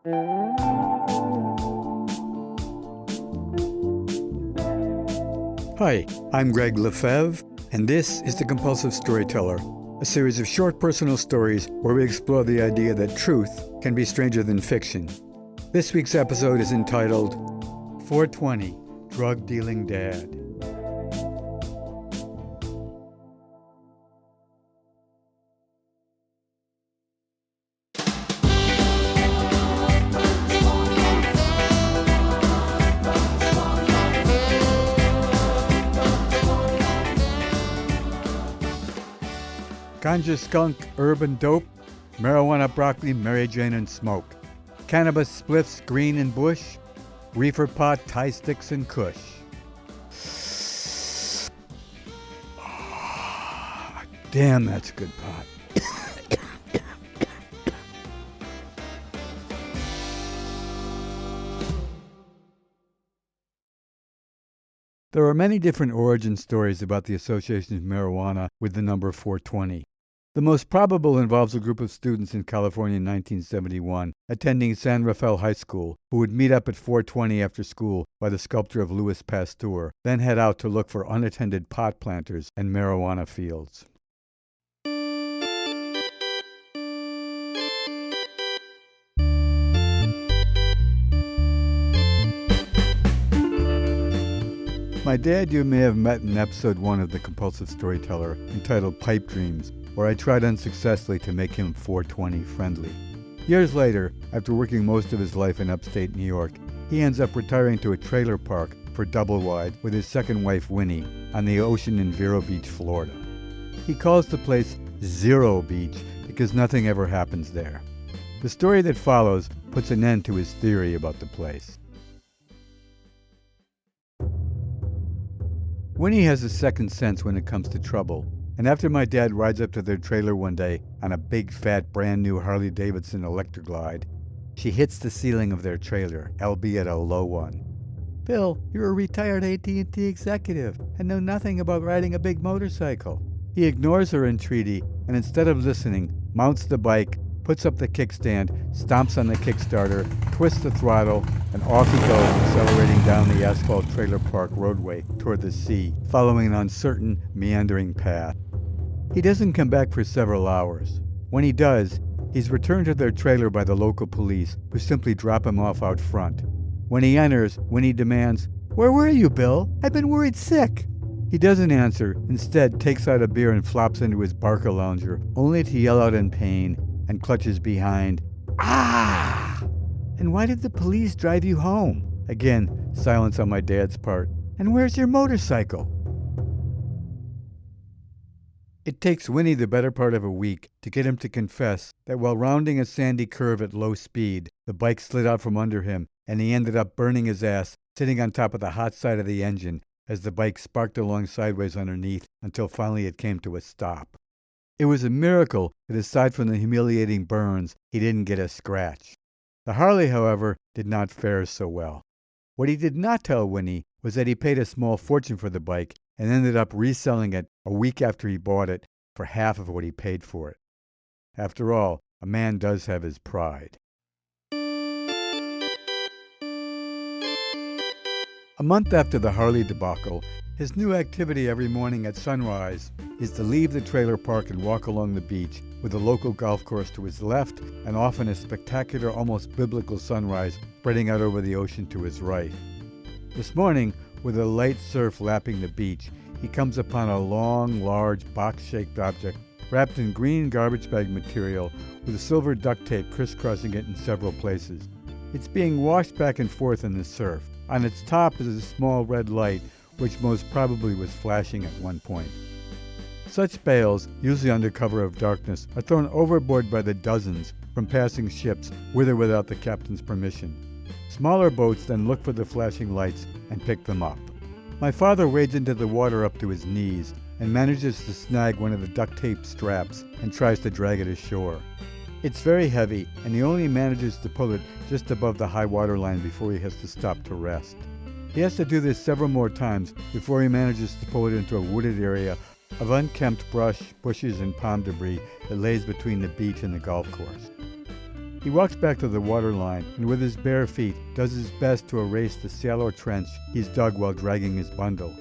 Hi, I'm Gregg LeFevre, and this is the Compulsive Storyteller, a series of short personal stories where we explore the idea that truth can be stranger than fiction. This week's episode is entitled 420, Drug Dealing Dad. Ganja, skunk, herb and dope, marijuana, broccoli, Mary Jane and smoke, cannabis, spliffs, green and bush, reefer pot, tie sticks and kush. Oh, damn, that's a good pot. There are many different origin stories about the association of marijuana with the number 420. The most probable involves a group of students in California in 1971 attending San Rafael High School who would meet up at 420 after school by the sculpture of Louis Pasteur, then head out to look for unattended pot planters and marijuana fields. My dad you may have met in episode 1 of the Compulsive Storyteller, entitled Pipe Dreams, where I tried unsuccessfully to make him 420 friendly. Years later, after working most of his life in upstate New York, he ends up retiring to a trailer park for double wide with his second wife Winnie on the ocean in Vero Beach, Florida. He calls the place Zero Beach because nothing ever happens there. The story that follows puts an end to his theory about the place. Winnie has a second sense when it comes to trouble, and after my dad rides up to their trailer one day on a big, fat, brand-new Harley-Davidson Electroglide, she hits the ceiling of their trailer, albeit a low one. "Bill, you're a retired AT&T executive and know nothing about riding a big motorcycle." He ignores her entreaty and instead of listening, mounts the bike, puts up the kickstand, stomps on the Kickstarter, twists the throttle, and off he goes, accelerating down the asphalt trailer park roadway toward the sea, following an uncertain, meandering path. He doesn't come back for several hours. When he does, he's returned to their trailer by the local police, who simply drop him off out front. When he enters, Winnie demands, "Where were you, Bill? I've been worried sick." He doesn't answer, instead takes out a beer and flops into his Barca lounger, only to yell out in pain and clutches behind. "Ah!" "And why did the police drive you home?" Again, silence on my dad's part. "And where's your motorcycle?" It takes Winnie the better part of a week to get him to confess that while rounding a sandy curve at low speed, the bike slid out from under him and he ended up burning his ass sitting on top of the hot side of the engine as the bike sparked along sideways underneath until finally it came to a stop. It was a miracle that aside from the humiliating burns, he didn't get a scratch. The Harley, however, did not fare so well. What he did not tell Winnie was that he paid a small fortune for the bike and ended up reselling it a week after he bought it for half of what he paid for it. After all, a man does have his pride. A month after the Harley debacle, his new activity every morning at sunrise is to leave the trailer park and walk along the beach with the local golf course to his left and often a spectacular, almost biblical sunrise spreading out over the ocean to his right. This morning, with a light surf lapping the beach, he comes upon a long, large, box-shaped object wrapped in green garbage bag material with silver duct tape crisscrossing it in several places. It's being washed back and forth in the surf. On its top is a small red light, which most probably was flashing at one point. Such bales, usually under cover of darkness, are thrown overboard by the dozens from passing ships with or without the captain's permission. Smaller boats then look for the flashing lights and pick them up. My father wades into the water up to his knees and manages to snag one of the duct tape straps and tries to drag it ashore. It's very heavy, and he only manages to pull it just above the high water line before he has to stop to rest. He has to do this several more times before he manages to pull it into a wooded area of unkempt brush, bushes, and palm debris that lays between the beach and the golf course. He walks back to the water line and with his bare feet does his best to erase the shallow trench he's dug while dragging his bundle.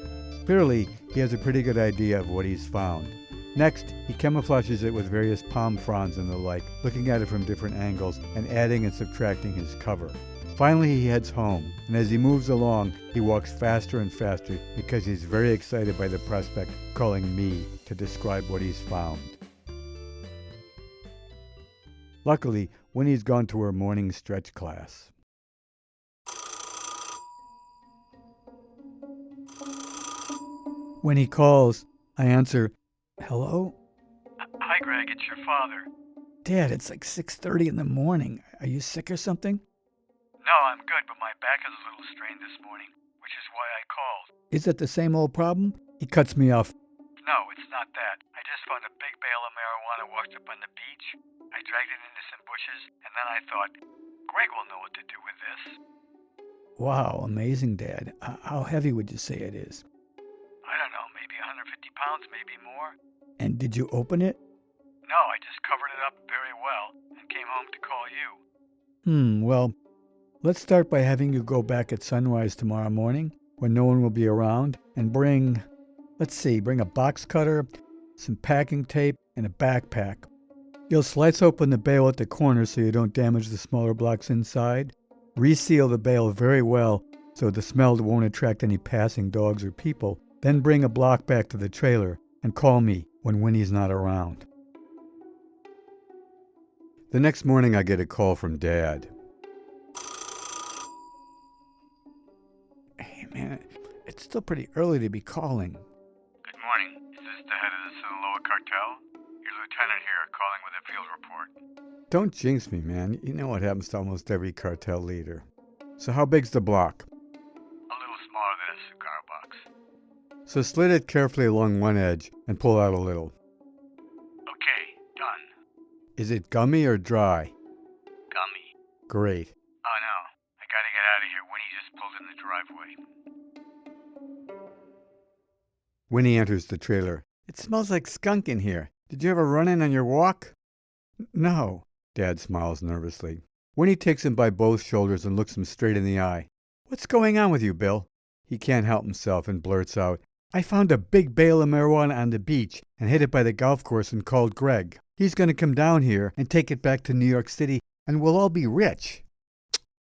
Clearly, he has a pretty good idea of what he's found. Next, he camouflages it with various palm fronds and the like, looking at it from different angles and adding and subtracting his cover. Finally, he heads home, and as he moves along, he walks faster and faster because he's very excited by the prospect of calling me to describe what he's found. Luckily, Winnie's gone to her morning stretch class. When he calls, I answer, "Hello?" Hi, Greg, it's your father. "Dad, it's like 6:30 in the morning. Are you sick or something?" No, I'm good, but my back is a little strained this morning, which is why I called. "Is it the same old problem?" He cuts me off. No, it's not that. I just found a big bale of marijuana washed up on the beach. I dragged it into some bushes, and then I thought, Greg will know what to do with this. "Wow, amazing, Dad. How heavy would you say it is?" I don't know, maybe 150 pounds, maybe more. "And did you open it?" No, I just covered it up very well and came home to call you. Well, let's start by having you go back at sunrise tomorrow morning when no one will be around and bring a box cutter, some packing tape, and a backpack. You'll slice open the bale at the corners so you don't damage the smaller blocks inside. Reseal the bale very well so the smell won't attract any passing dogs or people. Then bring a block back to the trailer and call me when Winnie's not around. The next morning I get a call from Dad. "Hey man, it's still pretty early to be calling." Good morning. Is this the head of the Sinaloa cartel? Your lieutenant here calling with a field report. "Don't jinx me, man. You know what happens to almost every cartel leader. So how big's the block?" A little smaller than a cigar box. "So slit it carefully along one edge and pull out a little." Okay, done. "Is it gummy or dry?" Gummy. "Great." Oh no, I gotta get out of here. Winnie just pulled in the driveway. Winnie enters the trailer. "It smells like skunk in here. Did you ever run in on your walk?" "No." Dad smiles nervously. Winnie takes him by both shoulders and looks him straight in the eye. "What's going on with you, Bill?" He can't help himself and blurts out, "I found a big bale of marijuana on the beach and hid it by the golf course and called Gregg. He's going to come down here and take it back to New York City and we'll all be rich."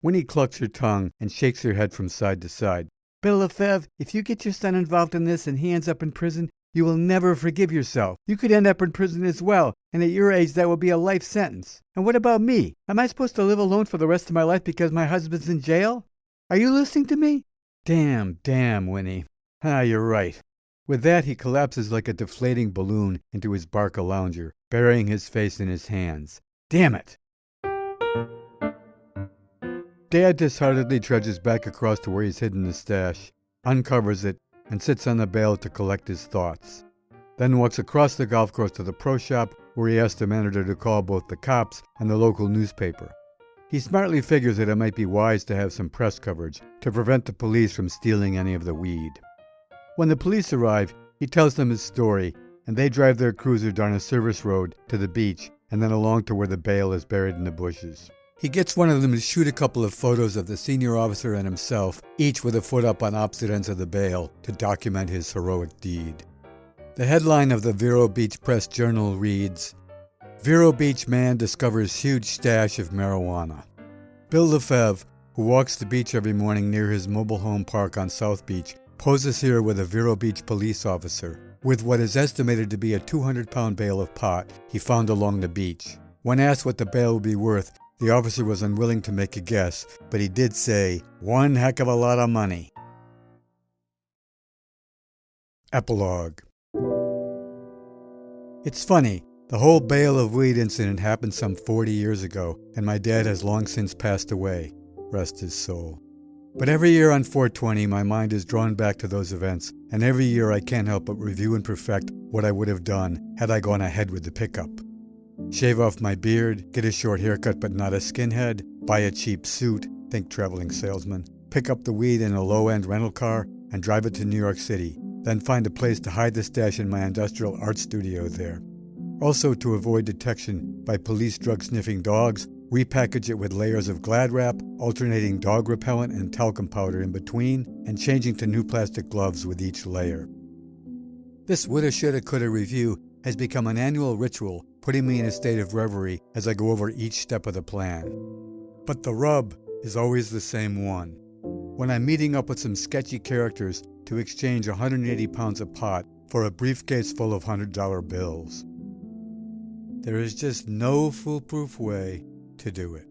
Winnie clucks her tongue and shakes her head from side to side. "Bill LeFevre, if you get your son involved in this and he ends up in prison, you will never forgive yourself. You could end up in prison as well, and at your age that will be a life sentence. And what about me? Am I supposed to live alone for the rest of my life because my husband's in jail? Are you listening to me?" Damn, Winnie. You're right." With that, he collapses like a deflating balloon into his Barca lounger, burying his face in his hands. Damn it! Dad disheartedly trudges back across to where he's hidden the stash, uncovers it, and sits on the bale to collect his thoughts. Then walks across the golf course to the pro shop where he asks the manager to call both the cops and the local newspaper. He smartly figures that it might be wise to have some press coverage to prevent the police from stealing any of the weed. When the police arrive, he tells them his story, and they drive their cruiser down a service road to the beach and then along to where the bale is buried in the bushes. He gets one of them to shoot a couple of photos of the senior officer and himself, each with a foot up on opposite ends of the bale, to document his heroic deed. The headline of the Vero Beach Press Journal reads, "Vero Beach man discovers huge stash of marijuana." Bill LeFevre, who walks the beach every morning near his mobile home park on South Beach, poses here with a Vero Beach police officer, with what is estimated to be a 200-pound bale of pot he found along the beach. When asked what the bale would be worth, the officer was unwilling to make a guess, but he did say, "One heck of a lot of money." Epilogue. It's funny, the whole bale of weed incident happened some 40 years ago, and my dad has long since passed away, rest his soul. But every year on 420, my mind is drawn back to those events, and every year I can't help but review and perfect what I would have done had I gone ahead with the pickup. Shave off my beard, get a short haircut but not a skinhead, buy a cheap suit, think traveling salesman, pick up the weed in a low-end rental car, and drive it to New York City, then find a place to hide the stash in my industrial art studio there. Also, to avoid detection by police drug-sniffing dogs, repackage it with layers of Glad wrap, alternating dog repellent and talcum powder in between, and changing to new plastic gloves with each layer. This woulda, shoulda, coulda review has become an annual ritual, putting me in a state of reverie as I go over each step of the plan. But the rub is always the same one. When I'm meeting up with some sketchy characters to exchange 180 pounds of pot for a briefcase full of $100 bills. There is just no foolproof way to do it.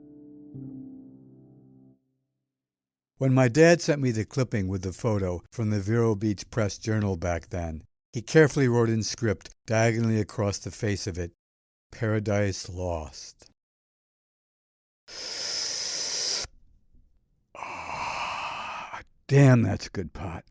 When my dad sent me the clipping with the photo from the Vero Beach Press Journal back then, he carefully wrote in script, diagonally across the face of it, "Paradise Lost." Oh, damn, that's good pot.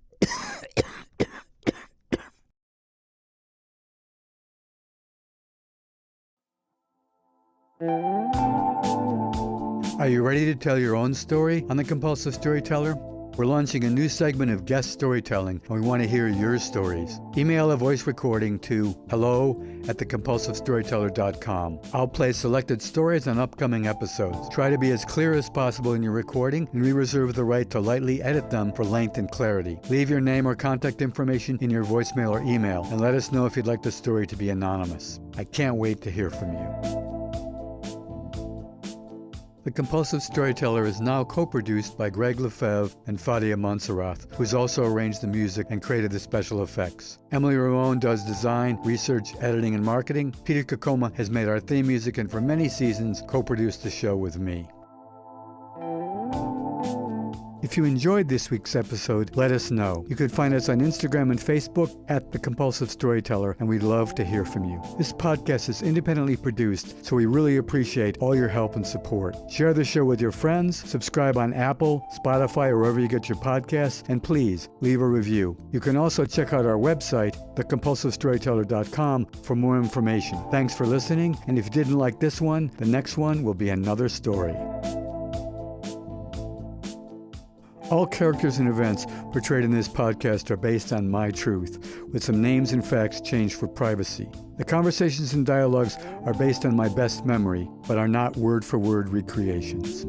Are you ready to tell your own story on The Compulsive Storyteller? We're launching a new segment of guest storytelling, and we want to hear your stories. Email a voice recording to hello@thecompulsivestoryteller.com. I'll play selected stories on upcoming episodes. Try to be as clear as possible in your recording, and we reserve the right to lightly edit them for length and clarity. Leave your name or contact information in your voicemail or email, and let us know if you'd like the story to be anonymous. I can't wait to hear from you. The Compulsive Storyteller is now co-produced by Gregg LeFevre and Fadia Montserrat, who's also arranged the music and created the special effects. Emily Ramon does design, research, editing, and marketing. Peter Kokoma has made our theme music and for many seasons co-produced the show with me. If you enjoyed this week's episode, let us know. You can find us on Instagram and Facebook @The Compulsive Storyteller, and we'd love to hear from you. This podcast is independently produced, so we really appreciate all your help and support. Share the show with your friends, subscribe on Apple, Spotify, or wherever you get your podcasts, and please leave a review. You can also check out our website, thecompulsivestoryteller.com, for more information. Thanks for listening, and if you didn't like this one, the next one will be another story. All characters and events portrayed in this podcast are based on my truth, with some names and facts changed for privacy. The conversations and dialogues are based on my best memory, but are not word-for-word recreations.